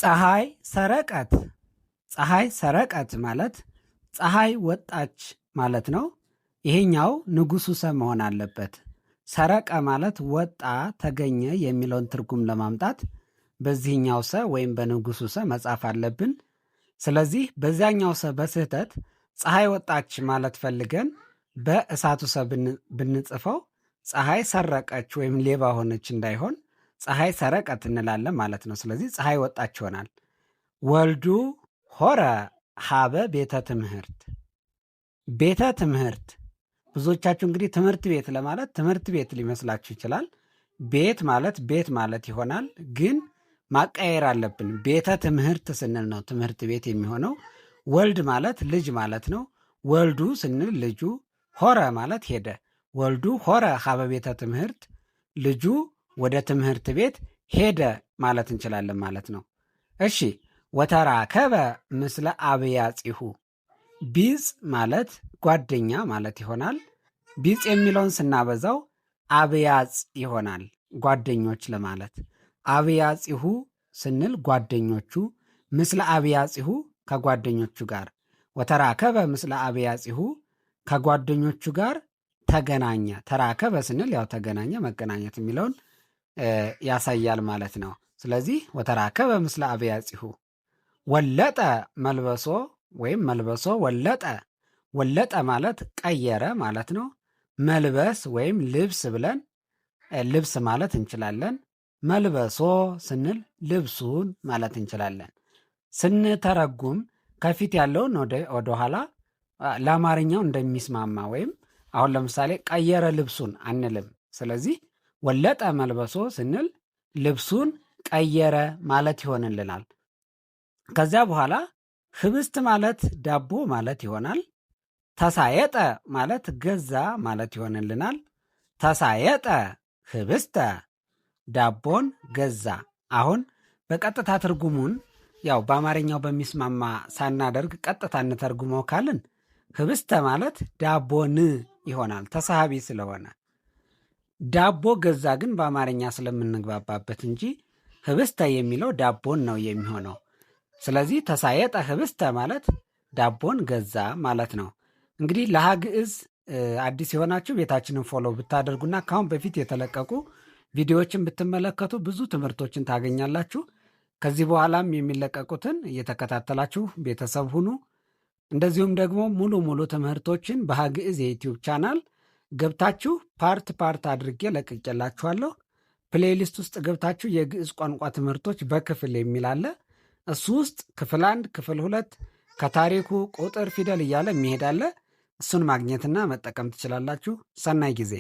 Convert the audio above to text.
ፀሐይ ሰረቀት። ፀሐይ ሰረቀት ማለት ፀሐይ ወጣች ማለት ነው። ይሄኛው ንጉሱ ሰ መሆን አለበት። ሰረቀ ማለት ወጣ፣ ተገኘ የሚለውን ትርጉም ለማምጣት በዚህኛው ሰ ወይም በንጉሱ ሰ መጻፍ አለብን። ስለዚህ በዚያኛው ሰ በስህተት ፀሐይ ወጣች ማለት ፈልገን በእሳቱ ሰ ብንጽፈው ፀሐይ ሰረቀች ወይም ሌባ ሆነች እንዳይሆን ፀሐይ ሰረቀት እንላለን ማለት ነው። ስለዚህ ፀሐይ ወጣች ይሆናል። ወልዱ ሆረ ሀበ ቤተ ትምህርት። ቤተ ትምህርት ብዙዎቻችሁ እንግዲህ ትምህርት ቤት ለማለት ትምህርት ቤት ሊመስላችሁ ይችላል። ቤት ማለት ይሆናል፣ ግን ማቀየር አለብን። ቤተ ትምህርት ስንል ነው ትምህርት ቤት የሚሆነው። ወልድ ማለት ልጅ ማለት ነው። ወልዱ ስንል ልጁ፣ ሆረ ማለት ሄደ። ወልዱ ሆረ ሀበ ቤተ ትምህርት፣ ልጁ ወደ ትምህርት ቤት ሄደ ማለት እንችላለን ማለት ነው። እሺ ወተራከበ ምስለ አብያጺሁ። ቢጽ ማለት ጓደኛ ማለት ይሆናል። ቢጽ የሚለውን ስናበዛው አብያጽ ይሆናል፣ ጓደኞች ለማለት። አብያጺሁ ስንል ጓደኞቹ፣ ምስለ አብያጺሁ ከጓደኞቹ ጋር። ወተራከበ ምስለ አብያጺሁ ከጓደኞቹ ጋር ተገናኘ። ተራከበ ስንል ያው ተገናኘ፣ መገናኘት የሚለውን ያሳያል ማለት ነው። ስለዚህ ወተራከበ ምስለ አብያጺሁ። ወለጠ መልበሶ ወይም መልበሶ ወለጠ። ወለጠ ማለት ቀየረ ማለት ነው። መልበስ ወይም ልብስ ብለን ልብስ ማለት እንችላለን። መልበሶ ስንል ልብሱን ማለት እንችላለን። ስንተረጉም ከፊት ያለውን ወደኋላ ለአማርኛው እንደሚስማማ ወይም አሁን ለምሳሌ ቀየረ ልብሱን አንልም። ስለዚህ ወለጠ መልበሶ ስንል ልብሱን ቀየረ ማለት ይሆንልናል። ከዚያ በኋላ ህብስት ማለት ዳቦ ማለት ይሆናል። ተሳየጠ ማለት ገዛ ማለት ይሆንልናል። ተሳየጠ ህብስተ ዳቦን ገዛ። አሁን በቀጥታ ትርጉሙን ያው በአማርኛው በሚስማማ ሳናደርግ ቀጥታ እንተርጉመው ካልን ህብስተ ማለት ዳቦን ይሆናል ተሳሃቢ ስለሆነ። ዳቦ ገዛ ግን በአማርኛ ስለምንግባባበት እንጂ ህብስተ የሚለው ዳቦን ነው የሚሆነው። ስለዚህ ተሳየጠ ህብስተ ማለት ዳቦን ገዛ ማለት ነው። እንግዲህ ለሀግዕዝ አዲስ የሆናችሁ ቤታችንን ፎሎ ብታደርጉና ካሁን በፊት የተለቀቁ ቪዲዮዎችን ብትመለከቱ ብዙ ትምህርቶችን ታገኛላችሁ። ከዚህ በኋላም የሚለቀቁትን እየተከታተላችሁ ቤተሰብ ሁኑ። እንደዚሁም ደግሞ ሙሉ ትምህርቶችን በሀግዕዝ የዩቲዩብ ቻናል ገብታችሁ ፓርት አድርጌ ለቅቄላችኋለሁ። ፕሌሊስት ውስጥ ገብታችሁ የግዕዝ ቋንቋ ትምህርቶች በክፍል የሚል አለ። እሱ ውስጥ ክፍል 1፣ ክፍል 2 ከታሪኩ ቁጥር፣ ፊደል እያለ የሚሄድ አለ። እሱን ማግኘትና መጠቀም ትችላላችሁ። ሰናይ ጊዜ